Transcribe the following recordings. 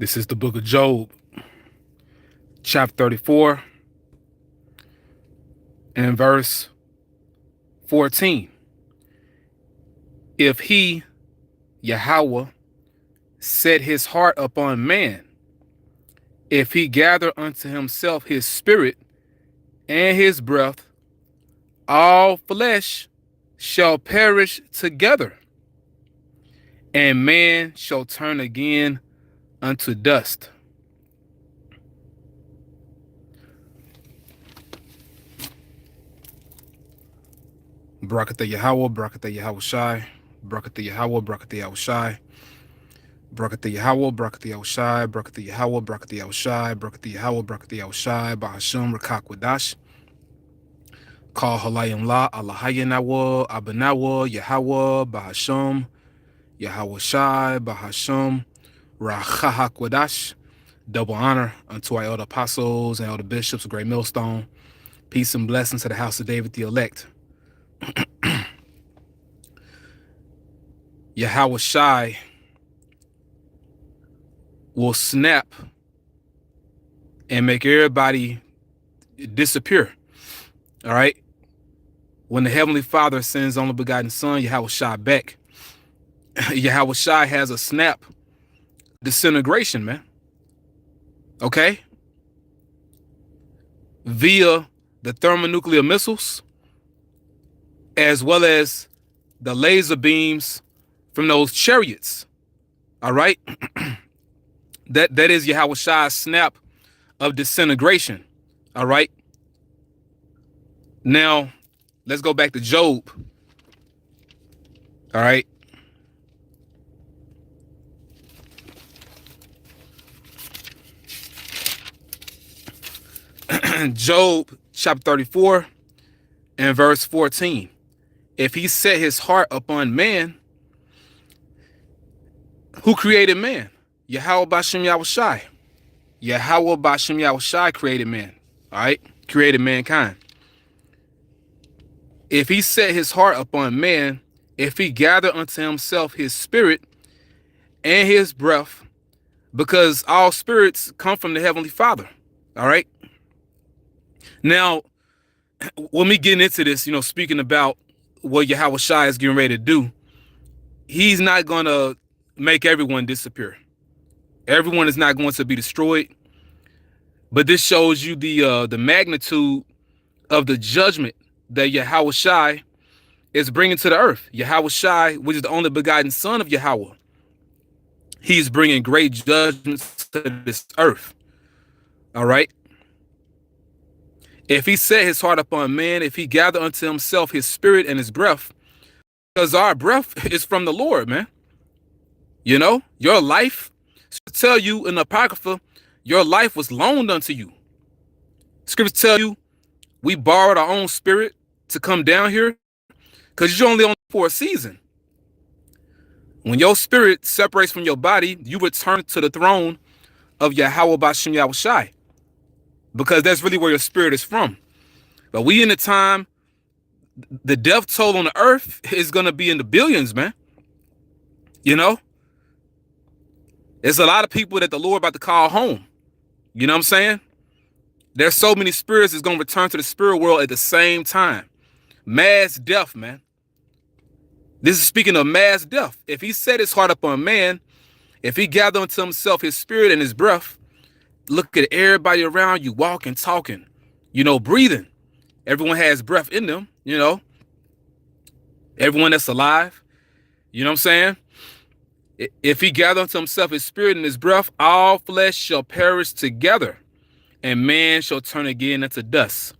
This is the book of Job, chapter 34, and verse 14. If he, Yahawah, set his heart upon man, if he gather unto himself his spirit and his breath, all flesh shall perish together, and man shall turn again unto dust. Barakatha Yahawah, Barakatha Yahawashi, Barakatha Yahawah, Barakatha Yahawashi, Barakatha Yahawah, Barakatha Yahawashi, Barakatha Yahawah, Barakatha Yahawashi, Barakatha Yahawah, Barakatha Yahawashi, BAHASHAM, REKAKWADASH, Call Halayim La, Allahayanawa, Abanawa, Yahawah, BAHASHAM, Yahawashi, BAHASHAM, RAHAHAKWADASH. Double honor unto our elder apostles and elder bishops of Great Millstone. Peace and blessings to the house of David the elect. Yahawashi will snap and make everybody disappear. All right. When the Heavenly Father sends only begotten Son, Yahawashi, back, Yahawashi has a snap disintegration, man. Okay. Via the thermonuclear missiles, as well as the laser beams from those chariots. All right. That is Yahawashi's snap of disintegration. All right. Now, let's go back to Job. All right. Job chapter 34 and verse 14. If he set his heart upon man, who created man? Yahawah Bashem Yahawashi. Yahawah Bashem Yahawashi created man. All right. Created mankind. If he set his heart upon man, if he gather unto himself his spirit and his breath, because all spirits come from the Heavenly Father. All right. Now, when we get into this, speaking about what Yahawashi is getting ready to do, he's not going to make everyone disappear. Everyone is not going to be destroyed. But this shows you the magnitude of the judgment that Yahawashi is bringing to the earth. Yahawashi, which is the only begotten Son of Yahawah, he's bringing great judgments to this earth. All right. If he set his heart upon man, if he gather unto himself his spirit and his breath, because our breath is from the Lord, man. Your life, tell you in the Apocrypha, your life was loaned unto you. Scriptures tell you we borrowed our own spirit to come down here because you're only on for a season. When your spirit separates from your body, you return to the throne of Yahawah Bashem Yahawashi, because that's really where your spirit is from. But we in the time, the death toll on the earth is going to be in the billions, man. There's a lot of people that the Lord about to call home. You know what I'm saying? There's so many spirits that's going to return to the spirit world at the same time. Mass death, man. This is speaking of mass death. If he set his heart upon man, if he gather unto himself his spirit and his breath, look at everybody around you walking, talking, breathing. Everyone has breath in them, everyone that's alive. You know what I'm saying? If he gather unto himself his spirit and his breath, all flesh shall perish together, and man shall turn again into dust.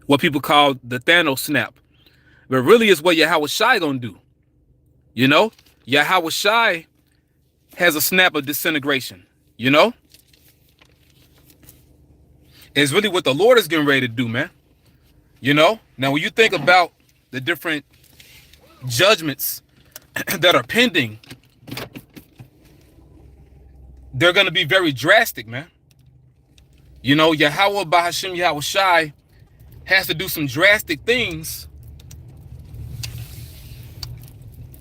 What people call the Thanos snap. But really is what Yahawashi gonna do. Yahawashi has a snap of disintegration, It's really what the Lord is getting ready to do, man. Now, when you think about the different judgments that are pending, they're going to be very drastic, man. Yahawah Bahashem Yahawashi has to do some drastic things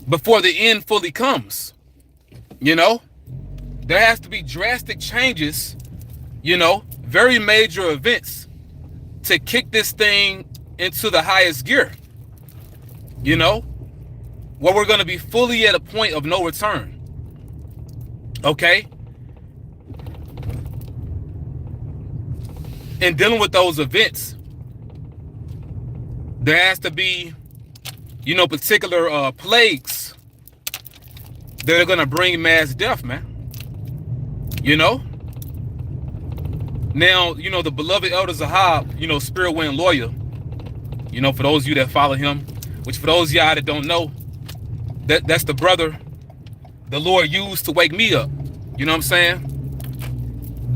before the end fully comes. There has to be drastic changes, you know, very major events to kick this thing into the highest gear, you know, where we're going to be fully at a point of no return. Okay? And dealing with those events, there has to be, you know, particular plagues that are going to bring mass death, man. You know? Now, you know, the beloved Elder Zahab, you know, spirit wind lawyer, you know, for those of you that follow him, which for those of y'all that don't know, that's the brother the Lord used to wake me up. You know what I'm saying?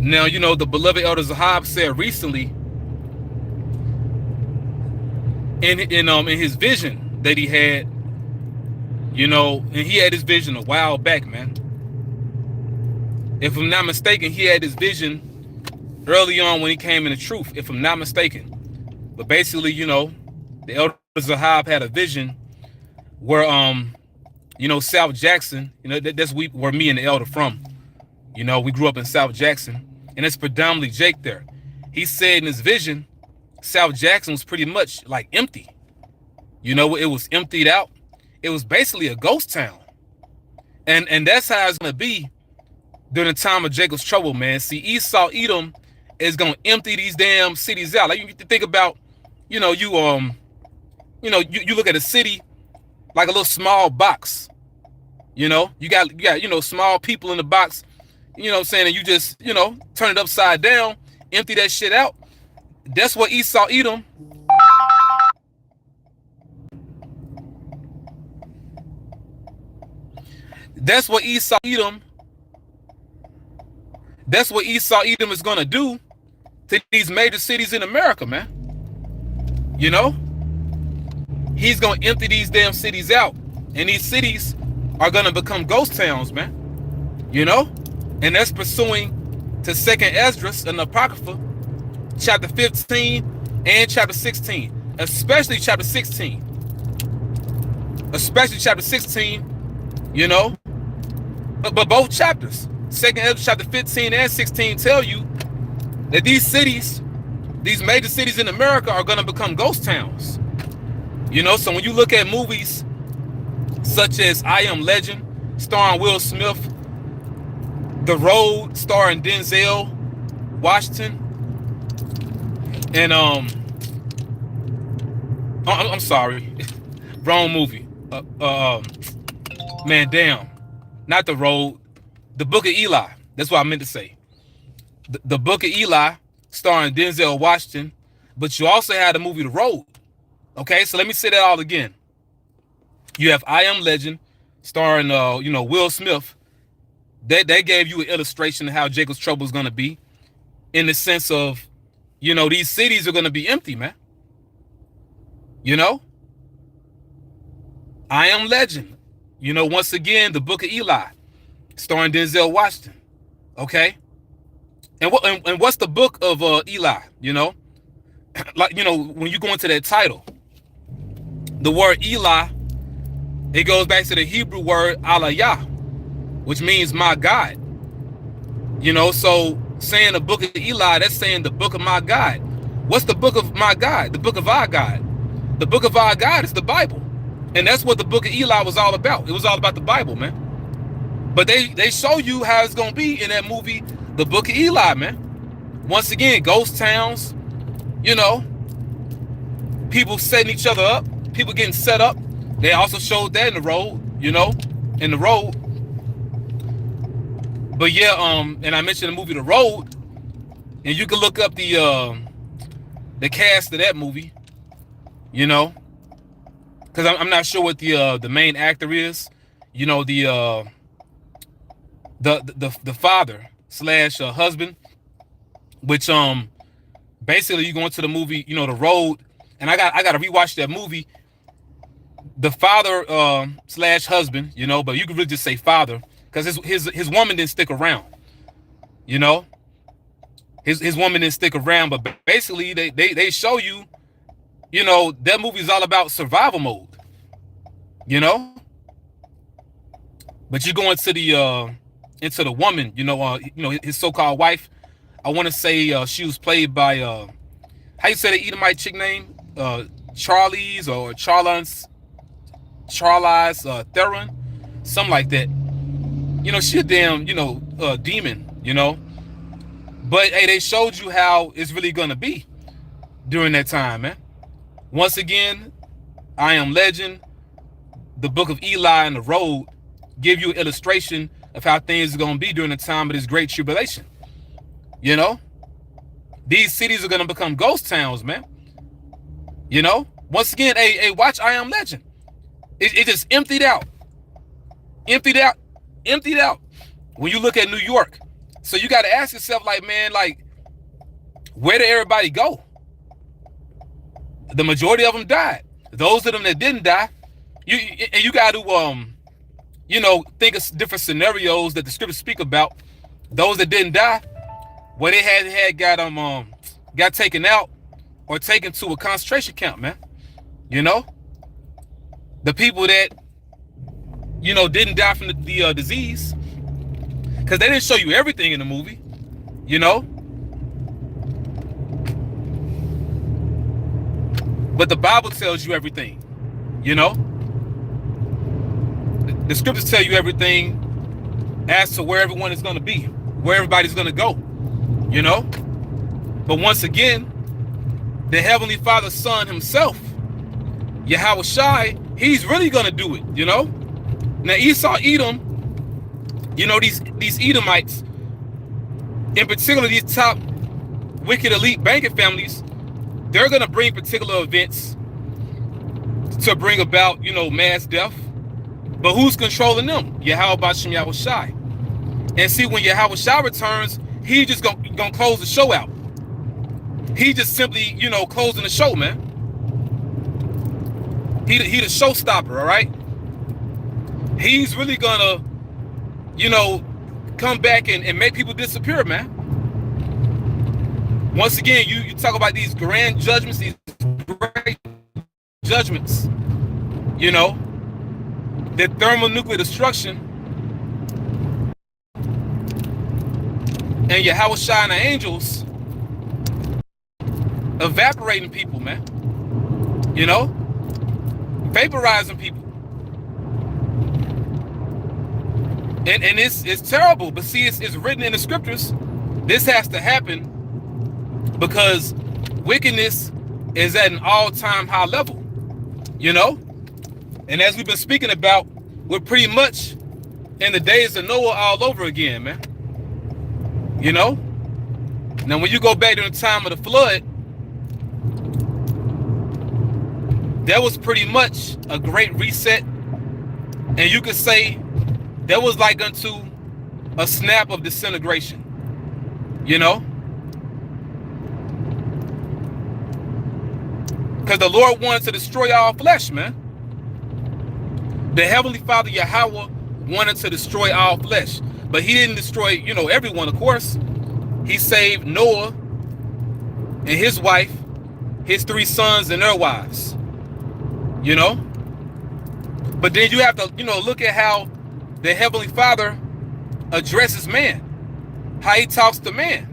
Now, you know, the beloved Elder Zahab said recently in his vision that he had, you know, and he had his vision a while back, man. If I'm not mistaken, he had his vision early on when he came in the truth, if I'm not mistaken. But basically, you know, the Elder Zahab had a vision where, you know, South Jackson, you know, that's where me and the Elder from. You know, we grew up in South Jackson, and it's predominantly Jake there. He said in his vision, South Jackson was pretty much like empty. You know, it was emptied out. It was basically a ghost town. And that's how it's going to be during the time of Jacob's trouble, man. See, Esau, Edom is going to empty these damn cities out. Like, you think about, you know, you look at a city like a little small box. You know, you got, you know, small people in the box, you know what I'm saying? And you just, you know, turn it upside down, empty that shit out. That's what Esau, Edom. That's what Esau, Edom is going to do to these major cities in America, man. You know? He's going to empty these damn cities out. And these cities are going to become ghost towns, man. You know? And that's pursuing to 2nd Esdras and the Apocrypha, chapter 15 and chapter 16. Especially chapter 16. Especially chapter 16, you know? But both chapters, 2nd Esdras chapter 15 and 16, tell you that these cities, these major cities in America are going to become ghost towns. You know, so when you look at movies such as I Am Legend, starring Will Smith, The Road, starring Denzel Washington, and I'm sorry, wrong movie. Man, damn, not The Road, The Book of Eli. That's what I meant to say. The Book of Eli, starring Denzel Washington, but you also had the movie The Road. Okay, so let me say that all again. You have I Am Legend, starring you know, Will Smith. They gave you an illustration of how Jacob's trouble is going to be, in the sense of, you know, these cities are going to be empty, man. You know, I Am Legend. You know, once again, The Book of Eli, starring Denzel Washington. Okay, and what's the Book of Eli? You know, like, you know, when you go into that title, the word Eli, it goes back to the Hebrew word Alayah, which means my God. You know, so saying the Book of Eli, that's saying the book of my God. What's the book of my God? The book of our God. The book of our God is the Bible. And that's what the Book of Eli was all about. It was all about the Bible, man. But they show you how it's going to be in that movie, The Book of Eli, man. Once again, ghost towns, you know, people setting each other up, people getting set up. They also showed that in The Road, you know, in The Road. But yeah, and I mentioned the movie The Road, and you can look up the cast of that movie, you know, because I'm not sure what the main actor is, you know, the father / husband, which basically you go into the movie, you know, The Road, and I got to rewatch that movie. The father / husband, you know, but you could really just say father, because his woman didn't stick around, you know. His woman didn't stick around, but basically they show you, you know, that movie is all about survival mode, you know. But you go into the into the woman, his so-called wife. I want to say she was played by how you say the Edomite chick name? Charlize or Charlize Theron, something like that. She a damn, demon, But hey, they showed you how it's really gonna be during that time, man. Once again, I Am Legend, the Book of Eli, and the Road give you an illustration of how things are gonna be during the time of this great tribulation. These cities are gonna become ghost towns, man. Once again, hey, watch I Am Legend. It just emptied out. Emptied out. When you look at New York. So you got to ask yourself, like, man, like, where did everybody go? The majority of them died. Those of them that didn't die, you got to, think of different scenarios that the scriptures speak about. Those that didn't die, where they had got taken out or taken to a concentration camp, man. The people that, didn't die from the disease, because they didn't show you everything in the movie, But the Bible tells you everything, The scriptures tell you everything as to where everyone is going to be, where everybody's going to go, But once again, the Heavenly Father, Son himself, Yahawashi, he's really going to do it, Now Esau, Edom, these Edomites, in particular these top wicked elite banking families, they're going to bring particular events to bring about, mass death. But who's controlling them? BAHASHAM Yahawashi. And see, when Yahawashi returns, he just gonna close the show out. He just simply, closing the show, man. He the showstopper, all right? He's really gonna, come back and make people disappear, man. Once again, you talk about these grand judgments, these great judgments, the thermonuclear destruction, and Yahawashi and the angels evaporating people, man. Vaporizing people. And it's terrible, but see, it's written in the scriptures. This has to happen because wickedness is at an all-time high level, And as we've been speaking about, we're pretty much in the days of Noah all over again, man. Now, when you go back to the time of the flood, that was pretty much a great reset. And you could say that was like unto a snap of disintegration, Because the Lord wanted to destroy all flesh, man. The Heavenly Father, Yahweh, wanted to destroy all flesh. But he didn't destroy, everyone, of course. He saved Noah and his wife, his 3 sons and their wives, But then you have to, look at how the Heavenly Father addresses man, how he talks to man,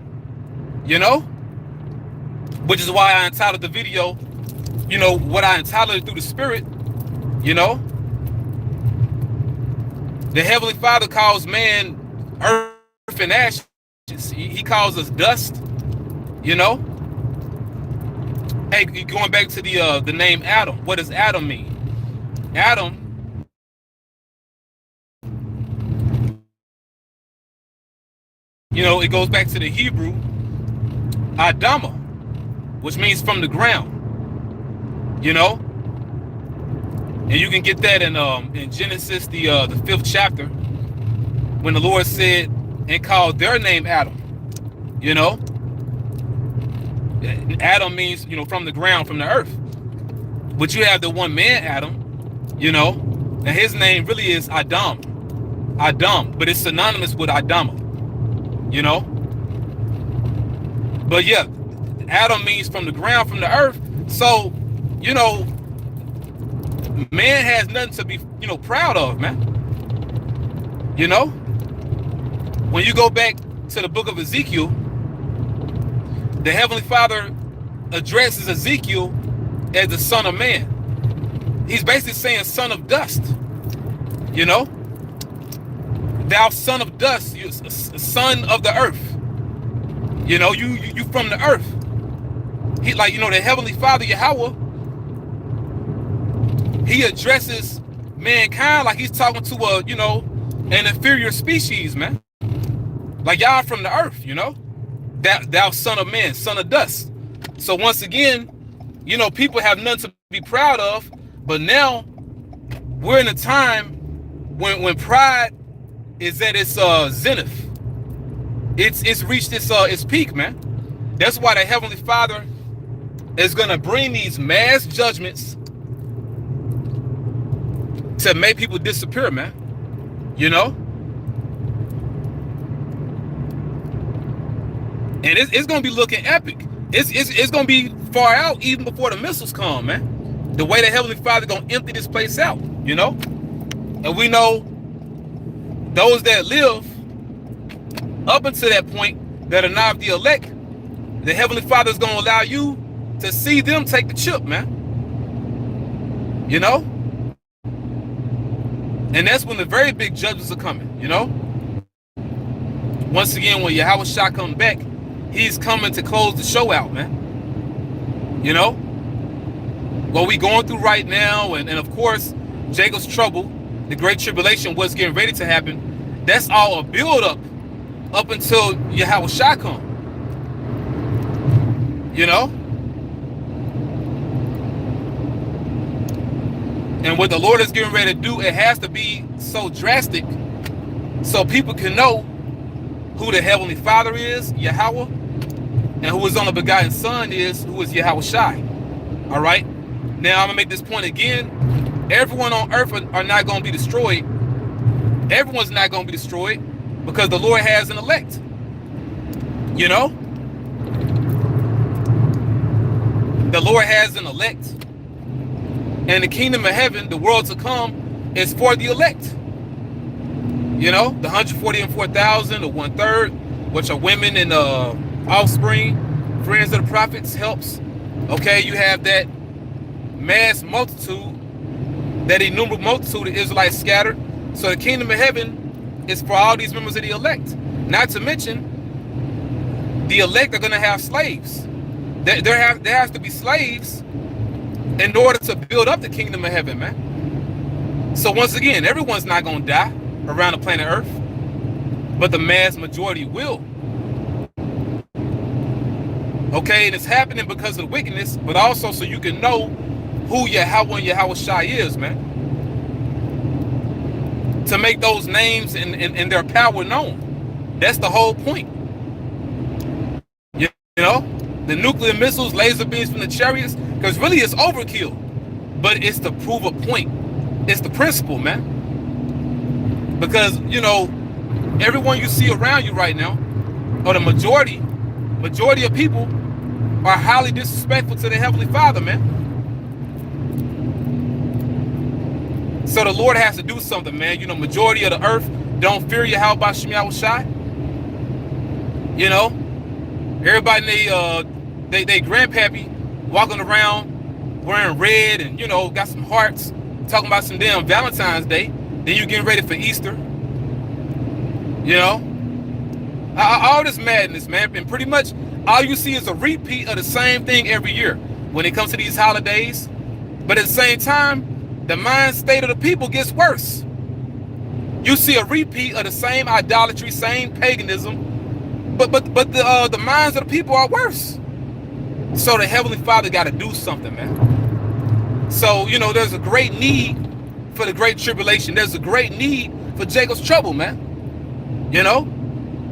Which is why I entitled the video, what I entitled it, Through the Spirit, The Heavenly Father calls man earth and ashes. He calls us dust, Hey, going back to the name Adam, what does Adam mean? Adam, it goes back to the Hebrew Adama, which means from the ground, And you can get that in Genesis, the 5th chapter, when the Lord said and called their name Adam. Adam means, from the ground, from the earth. But you have the one man Adam, and his name really is Adam, but it's synonymous with Adama, But yeah, Adam means from the ground, from the earth. So, man has nothing to be, proud of, man. When you go back to the book of Ezekiel, the Heavenly Father addresses Ezekiel as the son of man. He's basically saying son of dust. You know, thou son of dust, you son of the earth. You know, you from the earth. He, like, you know, the Heavenly Father Yahawah, he addresses mankind like he's talking to a, you know, an inferior species, man. Like, y'all from the earth, you know, thou son of man, son of dust. So once again, you know, people have nothing to be proud of, but now we're in a time when pride is at its zenith. It's reached its peak, man. That's why the Heavenly Father is gonna bring these mass judgments to make people disappear, man. You know? And it's gonna be looking epic. It's gonna be far out even before the missiles come, man. The way the Heavenly Father gonna empty this place out, you know? And we know those that live up until that point that are not the elect, the Heavenly Father is gonna allow you to see them take the chip, man. You know? And that's when the very big judgments are coming, you know? Once again, when Yahawashi comes back, he's coming to close the show out, man. You know? What we going through right now, and of course, Jacob's trouble, the great tribulation, what's getting ready to happen, that's all a build-up up until Yahawashi come. You know? And what the Lord is getting ready to do, it has to be so drastic so people can know who the Heavenly Father is, Yahawah, and who his only begotten Son is, who is Yahawashi. All right? Now, I'm going to make this point again. Everyone on earth are not going to be destroyed. Everyone's not going to be destroyed because the Lord has an elect. You know? The Lord has an elect. And the kingdom of heaven, the world to come, is for the elect. You know, the 144,000, the 1/3, which are women and offspring, friends of the prophets, helps. Okay, you have that mass multitude, that innumerable multitude of Israelites scattered. So the kingdom of heaven is for all these members of the elect. Not to mention, the elect are going to have slaves. There has to be slaves in order to build up the kingdom of heaven, man. So once again, everyone's not going to die around the planet Earth, but the mass majority will. Okay, and it's happening because of the wickedness, but also so you can know who Yahawah and Yahawashi is, man. To make those names and their power known. That's the whole point. You know? The nuclear missiles, laser beams from the chariots, because really it's overkill. But it's to prove a point. It's the principle, man. Because, you know, everyone you see around you right now, or the majority of people are highly disrespectful to the Heavenly Father, man. So the Lord has to do something, man. You know, majority of the earth don't fear Yahawashi. You know, everybody they grandpappy walking around wearing red and, you know, got some hearts, talking about some damn Valentine's Day. Then you getting ready for Easter. You know, all this madness, man. And pretty much all you see is a repeat of the same thing every year when it comes to these holidays. But at the same time, the mind state of the people gets worse. You see a repeat of the same idolatry, same paganism, but the minds of the people are worse. So the Heavenly Father got to do something, man. So, you know, there's a great need for the great tribulation. There's a great need for Jacob's trouble, man. You know,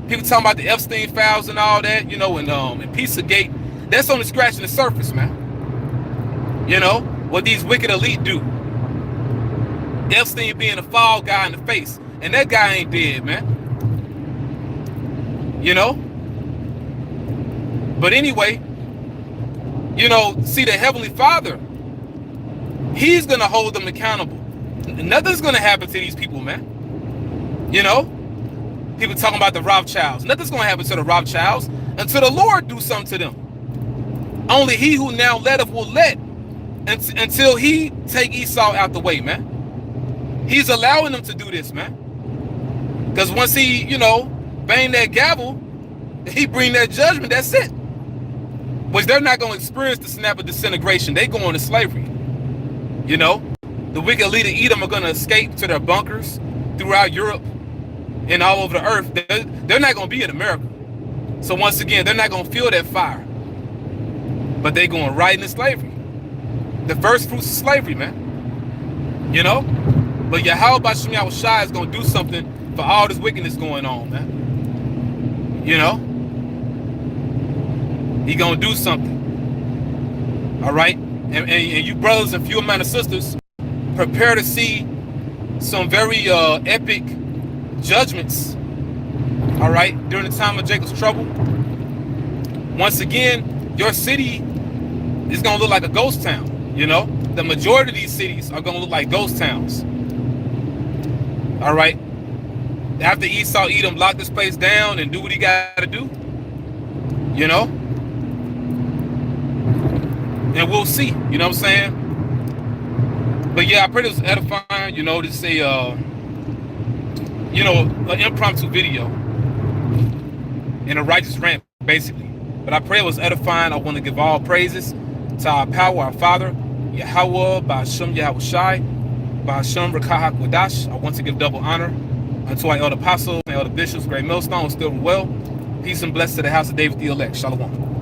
people talking about the Epstein files and all that, you know, and Pizzagate. That's only scratching the surface, man. You know what these wicked elite do. Epstein being a fall guy in the face, and that guy ain't dead, man. You know? But anyway, you know, see, the Heavenly Father, he's gonna hold them accountable. Nothing's gonna happen to these people, man. You know? People talking about the Rothschilds. Nothing's going to happen to the Rothschilds until the Lord do something to them. Only he who now letteth will let until he take Esau out the way, man. He's allowing them to do this, man. Because once he, you know, bang that gavel, he bring that judgment, that's it. Which they're not going to experience the snap of disintegration. They go into slavery. You know, the wicked leader Edom are going to escape to their bunkers throughout Europe and all over the earth. They're not going to be in America. So once again, they're not going to feel that fire. But they're going right into slavery. The first fruits of slavery, man. You know? But Yahawashi is going to do something for all this wickedness going on, man. You know? He going to do something. All right? And you brothers and few amount of sisters, prepare to see some very epic judgments, all right, during the time of Jacob's trouble. Once again, your city is going to look like a ghost town, you know? The majority of these cities are going to look like ghost towns. All right? After Esau, Edom lock this place down and do what he got to do, you know? And we'll see, you know what I'm saying? But yeah, I pray this was edifying, you know, to say, you know, an impromptu video in a righteous rant, basically. But I pray it was edifying. I want to give all praises to our power, our Father, YAHAWAH, BAHASHAM, YAHAWASHI, BAHASHAM, REKAHAKWADASH. I want to give double honor unto our elder apostles, our elder bishops, great millstone, still well. Peace and blessings to the house of David the elect. Shalom.